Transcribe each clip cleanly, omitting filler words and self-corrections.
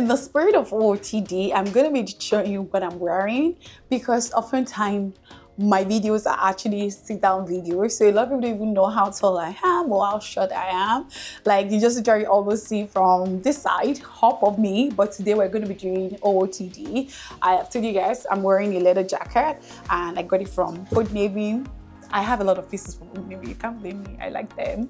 the spirit of OOTD, I'm going to be showing you what I'm wearing because oftentimes my videos are actually sit-down videos. So a lot of people don't even know how tall I am or how short I am. Like you just literally almost see from this side, half of me. But today we're going to be doing OOTD. I have told you guys I'm wearing a leather jacket and I got it from Old Navy. I have a lot of pieces from Old Navy. You can't blame me. I like them.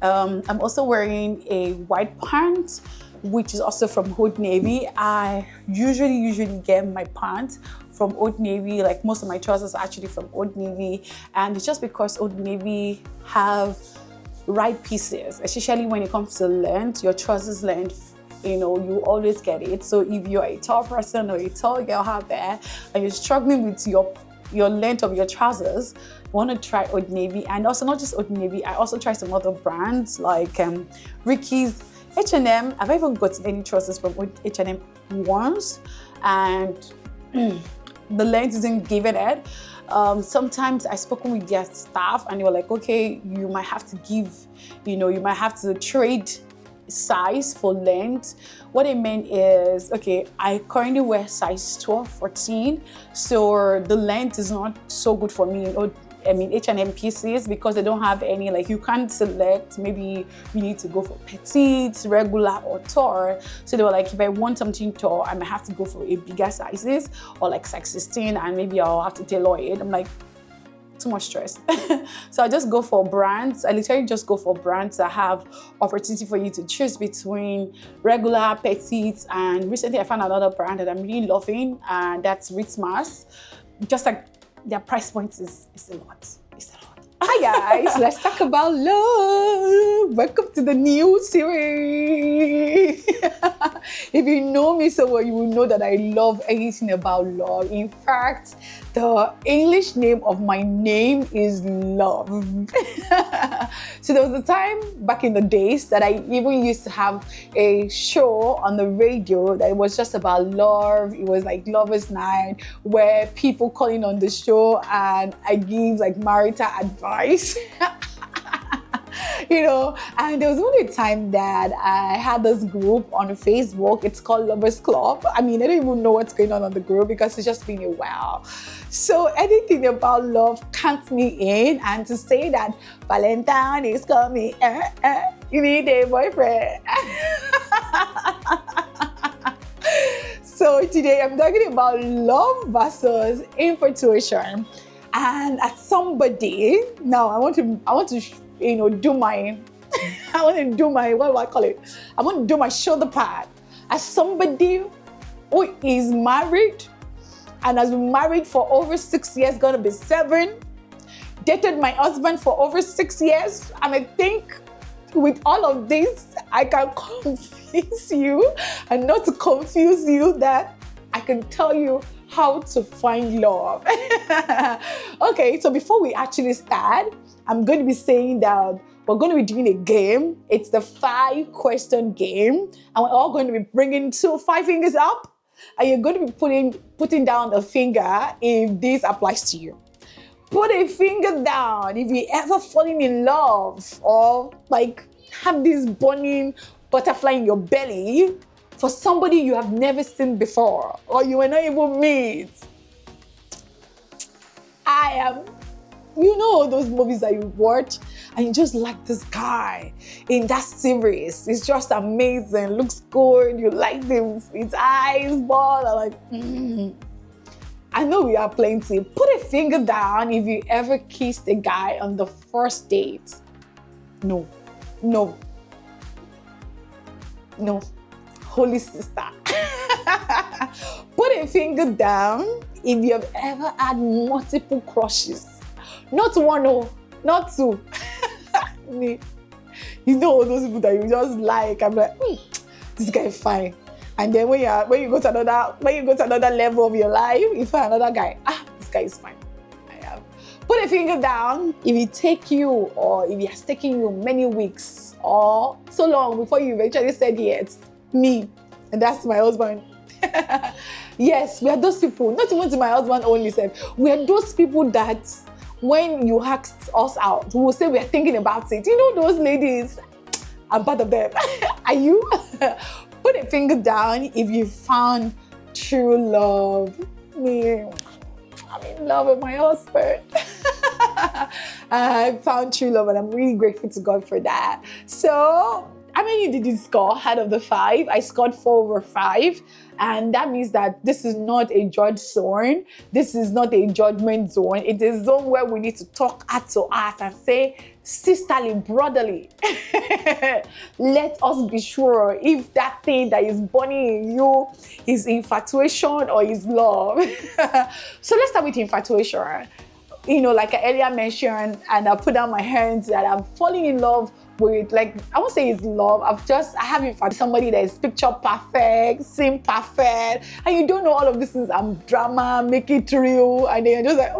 I'm also wearing a white pant, which is also from Old Navy. I usually get my pants from Old Navy. Like most of my trousers are actually from Old Navy, and it's just because Old Navy have right pieces, especially when it comes to length, your trousers length. You always get it. So if you're a tall person or a tall girl out there and you're struggling with your length of your trousers, you want to try Old Navy. And also not just Old Navy, I also try some other brands like Ricky's, H&M. I've even gotten any trousers from H&M once, and the length isn't given it. Sometimes I spoken with their staff and they were like, okay, you might have to trade size for length. What I meant is, okay, I currently wear size 12, 14, so the length is not so good for me. H&M pieces, because they don't have any, like you can't select, maybe you need to go for petite, regular or tall. So they were like, if I want something tall, I might have to go for a bigger sizes or like size 16 and maybe I'll have to tailor it. I'm like, too much stress. So I just go for brands. I literally just go for brands that have opportunity for you to choose between regular, petite, and recently I found another brand that I'm really loving, and that's Ritmas. Just like their price point is a lot. It's a lot. Hi guys, let's talk about love. Welcome to the new series. If you know me so well, you will know that I love anything about love. In fact, the English name of my name is Love. So there was a time back in the days that I even used to have a show on the radio that was just about love. It was like Lover's Night, where people calling on the show and I give like marital advice. And there was only a time that I had this group on Facebook. It's called Lovers Club. I don't even know what's going on the group because it's just been a while. So anything about love counts me in, and to say that Valentine is coming, you need a boyfriend. So today I'm talking about love versus infatuation. And as somebody, now I want to do my what do I call it? I want to do my shoulder pad. As somebody who is married and has been married for over 6 years, gonna be 7, dated my husband for over 6 years, and I think with all of this, I can convince you, and not to confuse you, that I can tell you how to find love. Okay, so before we actually start, I'm going to be saying that we're going to be doing a game. It's the 5-question game, and we're all going to be bringing 5 fingers up, and you're going to be putting down a finger if this applies to you. Put a finger down if you ever fallen in love or like have this burning butterfly in your belly for somebody you have never seen before or you will not even meet. Those movies that you watch and you just like this guy in that series. It's just amazing, looks good, you like him, his eyes, but I'm like, I know we are plenty. Put a finger down if you ever kissed a guy on the first date. No. Holy sister. Put a finger down if you have ever had multiple crushes. Not one, not 2. Those people that you just like. I'm like, this guy is fine. And then when you go to another level of your life, you find another guy. This guy is fine. Put a finger down if it take you, or if it has taken you many weeks or so long before you eventually said yes. Me, and that's my husband. Yes, we are those people. Not even to my husband only said. We are those people that when you ask us out, we will say we are thinking about it. Those ladies, I'm part of them. Are you? Put put a finger down if you found true love. Me, I'm in love with my husband. I found true love, and I'm really grateful to God for that. So, how many did you score out of the 5? I scored 4/5. And that means that this is not a judge zone. This is not a judgment zone. It is a zone where we need to talk heart to heart and say, sisterly, brotherly, let us be sure if that thing that is burning in you is infatuation or is love. So let's start with infatuation. Like I earlier mentioned, and I put down my hands that I'm falling in love with, like, I won't say it's love. I have in fact somebody that is picture perfect, seem perfect, and you don't know all of this is drama, make it real, and then you're just like,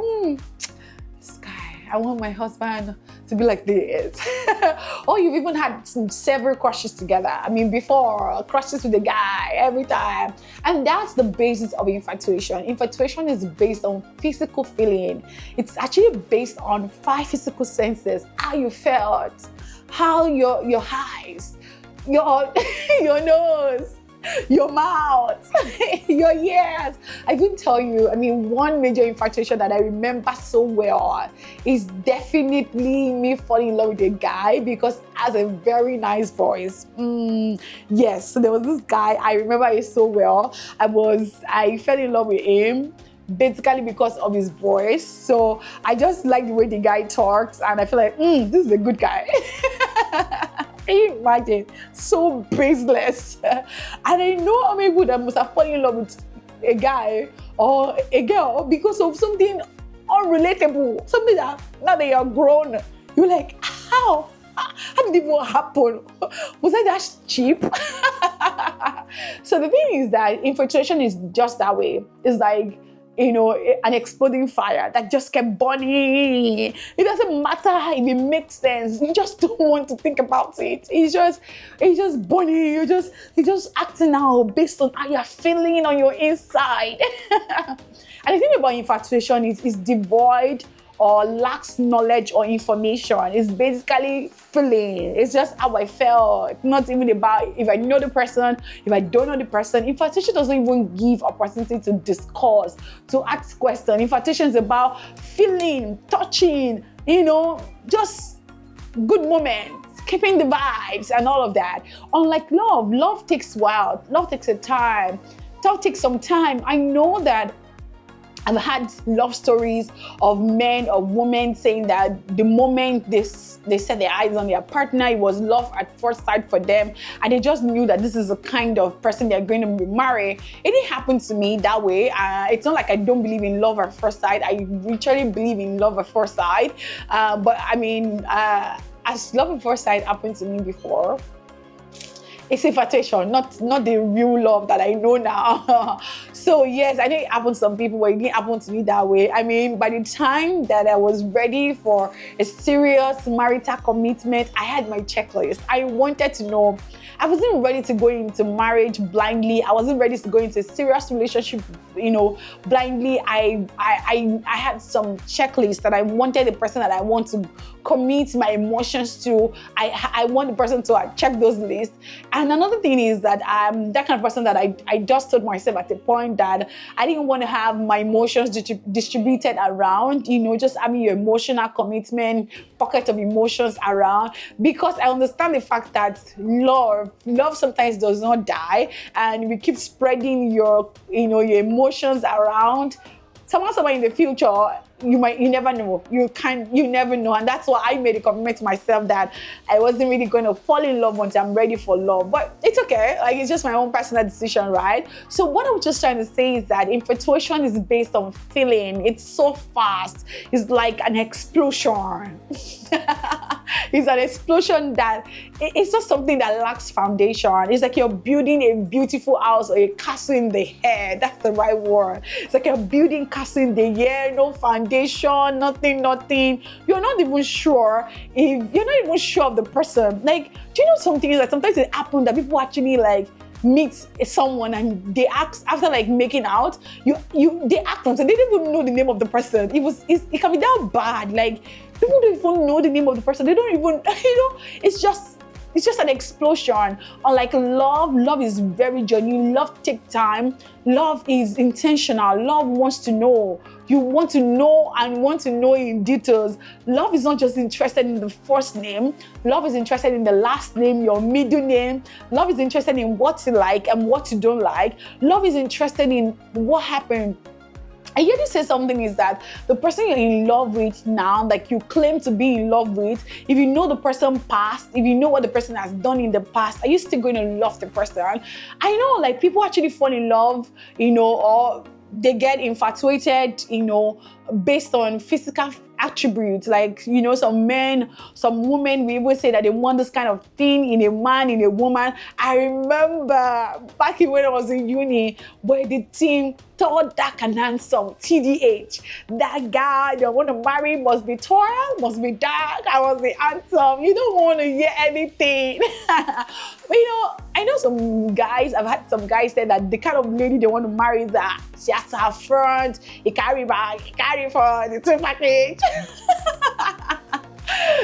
this guy, I want my husband to be like this. Or you've even had several crushes together. Before, crushes with the guy every time. And that's the basis of infatuation. Infatuation is based on physical feeling. It's actually based on 5 physical senses. How you felt, how your eyes, your nose, your mouth, your ears. I can tell you, one major infatuation that I remember so well is definitely me falling in love with a guy because he has a very nice voice. Yes, so there was this guy, I remember it so well. I fell in love with him basically because of his voice. So I just like the way the guy talks, and I feel like, this is a good guy. Can you imagine? So baseless. And I know how many people that must have fallen in love with a guy or a girl because of something unrelatable. Something that now that you're grown, you're like, how? How did it even happen? Was I that cheap? So the thing is that infatuation is just that way. It's like, an exploding fire that just kept burning. It doesn't matter if it makes sense. You just don't want to think about it. It's just burning. You're just acting out based on how you're feeling on your inside. And the thing about infatuation is devoid or lacks knowledge or information. It's basically feeling. It's just how I felt. Not even about if I know the person, if I don't know the person. Infatuation doesn't even give opportunity to discuss, to ask questions. Infatuation is about feeling, touching, just good moments, keeping the vibes and all of that. Unlike love takes a while. Love takes a time. Love takes some time. I know that I've had love stories of men or women saying that the moment they set their eyes on their partner, it was love at first sight for them, and they just knew that this is the kind of person they're going to marry. It didn't happen to me that way. It's not like I don't believe in love at first sight. I literally believe in love at first sight. But as love at first sight happened to me before, it's infatuation, not the real love that I know now. So yes, I know it happened to some people, but it didn't happen to me that way. By the time that I was ready for a serious marital commitment, I had my checklist. I wanted to know. I wasn't ready to go into marriage blindly. I wasn't ready to go into a serious relationship, blindly. I had some checklist that I wanted the person that I want to commit my emotions to. I want the person to check those lists. And another thing is that I'm that kind of person that I just told myself at the point that I didn't want to have my emotions distributed around, just having your emotional commitment, pocket of emotions around, because I understand the fact that love sometimes does not die, and we keep spreading your emotions around. Somewhere in the future, you never know. You never know. And that's why I made a commitment to myself that I wasn't really going to fall in love once I'm ready for love. But it's okay. It's just my own personal decision, right? So what I was just trying to say is that infatuation is based on feeling. It's so fast. It's like an explosion. It's an explosion that it's not something that lacks foundation. It's like you're building a beautiful house or a castle in the air. That's the right word. It's like you're building castle in the air, no foundation, nothing. You're not even sure of the person. Do you know something is that sometimes it happens that people actually meet someone and they ask after making out, they ask them, so they don't even know the name of the person. It can be that bad. People don't even know the name of the person. They don't even, it's just It's just an explosion. Unlike love is very genuine. Love takes time. Love is intentional. Love wants to know. You want to know and want to know in details. Love is not just interested in the first name. Love is interested in the last name, your middle name. Love is interested in what you like and what you don't like. Love is interested in what happened. I hear you say something is that the person you're in love with now, like you claim to be in love with, if you know the person past, if you know what the person has done in the past, are you still going to love the person? I know, like, people actually fall in love, or they get infatuated, based on physical attributes. Like, some men, some women, we always say that they want this kind of thing in a man, in a woman. I remember back when I was in uni, where the team tall, dark and handsome, TDH. That guy you want to marry must be tall, must be dark, I must be handsome. You don't want to hear anything. But I know some guys, I've had some guys say that the kind of lady they want to marry is that she has to have front, he carry back, he carry front, it's a package.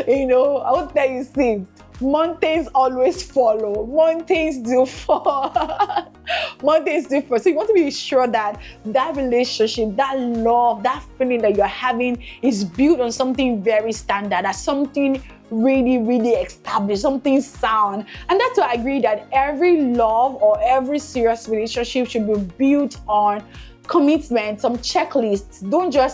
I would tell you, see, mountains always follow. Mountains do fall. Mountains do fall. So you want to be sure that that relationship, that love, that feeling that you're having is built on something very standard, as something really, really established, something sound. And that's why I agree that every love or every serious relationship should be built on commitment, some checklists.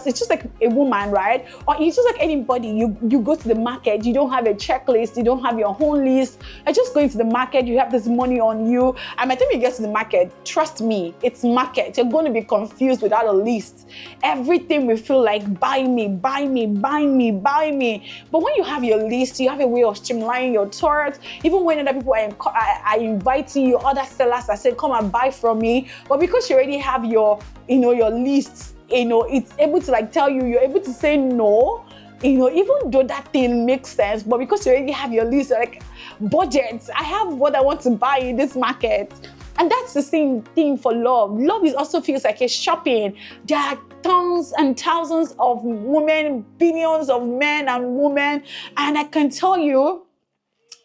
It's just like a woman, right? Or it's just like anybody. You go to the market, you don't have a checklist, you don't have your own list. You're just going to the market, you have this money on you. And by the time you get to the market, trust me, it's market. You're going to be confused without a list. Everything will feel like buy me, buy me, buy me, buy me. But when you have your list, you have a way of streamlining your thoughts. Even when other people are inviting you, other sellers are saying, come and buy from me. But because you already have your list, it's able to like tell you, you're able to say no, even though that thing makes sense, but because you already have your list, like budgets, I have what I want to buy in this market. And that's the same thing for love. Love also feels like a shopping. There are tons and thousands of women, billions of men and women, and I can tell you,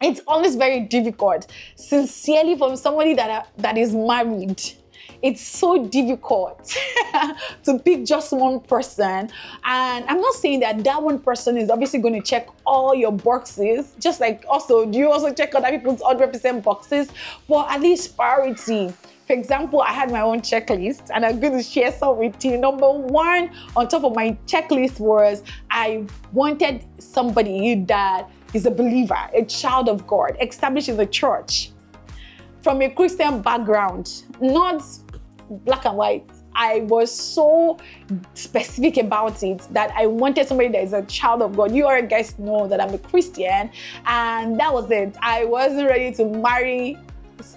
it's always very difficult, sincerely, from somebody that is married. It's so difficult to pick just one person. And I'm not saying that one person is obviously going to check all your boxes, just like also, do you also check other people's 100% boxes? But at least priority. For example, I had my own checklist and I'm going to share some with you. Number one on top of my checklist was I wanted somebody that is a believer, a child of God, established in the church, from a Christian background, not black and white. I was so specific about it that I wanted somebody that is a child of God. You already guys know that I'm a Christian, and that was it. I wasn't ready to marry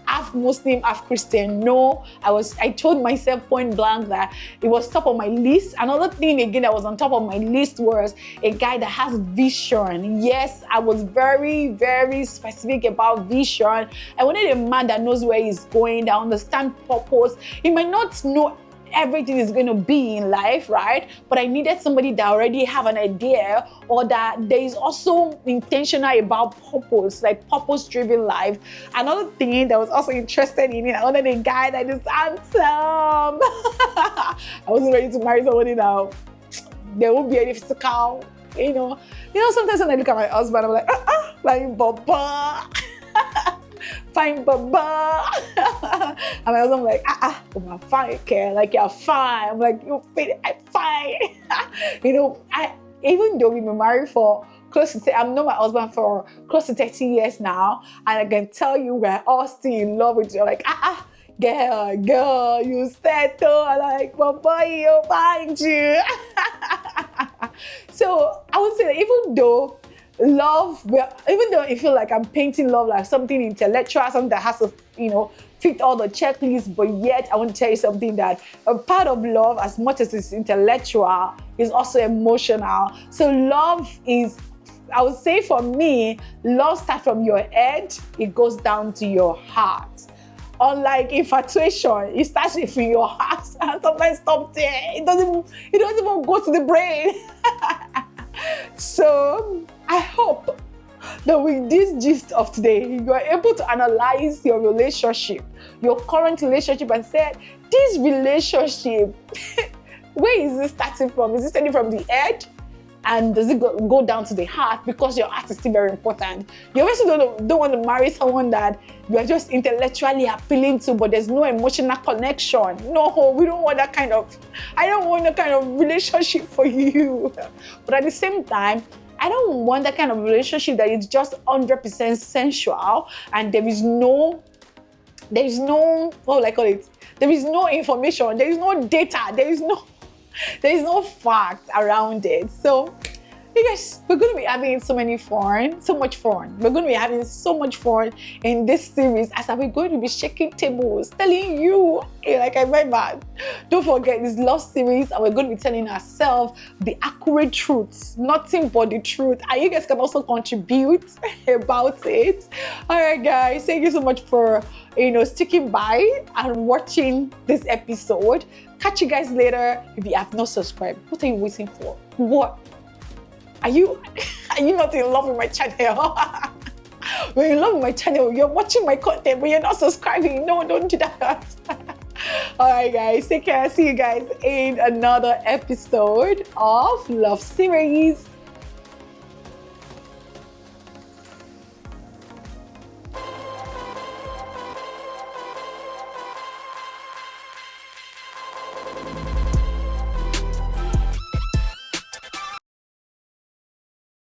half Muslim, half Christian. No, I told myself point blank that it was top of my list. Another thing again that was on top of my list was a guy that has vision. Yes, I was very, very specific about vision. I wanted a man that knows where he's going, that understands purpose. He might not know everything is going to be in life, right? But I needed somebody that already have an idea, or that there is also intentional about purpose, like purpose-driven life. Another thing that was also interested in it, I wanted a guy that is handsome. I wasn't ready to marry somebody that there won't be any physical, sometimes when I look at my husband, I'm like Baba. Fine, Baba. And my husband like, I'm fine, okay? Like, you're fine. I'm like, you're fine. Even though we've been married for I've known my husband for close to 30 years now, and I can tell you we're all still in love with you. Like, girl, you settle. Like, Baba, you find you. So I would say that even though I feel like I'm painting love like something intellectual, something that has to, fit all the checklists, but yet I want to tell you something, that a part of love, as much as it's intellectual, is also emotional. So love is, I would say for me, love starts from your head, it goes down to your heart. Unlike infatuation, it starts with your heart and sometimes stops there. It doesn't even go to the brain. So I hope that with this gist of today, you are able to analyze your relationship, your current relationship, and say, this relationship, where is it starting from? Is it starting from the head? And does it go down to the heart? Because your heart is still very important. You also don't want to marry someone that you are just intellectually appealing to, but there's no emotional connection. No, we don't want that kind of, I don't want that kind of relationship for you. But at the same time, I don't want that kind of relationship that is just 100% sensual and there is no, what will I call it? There is no information, there is no data, there is no fact around it. So, guys, we're going to be having so much fun. We're going to be having so much fun in this series as we're going to be shaking tables, telling you, like I remember, don't forget this love series, and we're going to be telling ourselves the accurate truths, nothing but the truth. And you guys can also contribute about it. All right, guys, thank you so much for sticking by and watching this episode. Catch you guys later. If you have not subscribed, what are you waiting for? What? Are you not in love with my channel? When you're in love with my channel, you're watching my content, but you're not subscribing. No, don't do that. All right, guys, take care. See you guys in another episode of Love Series.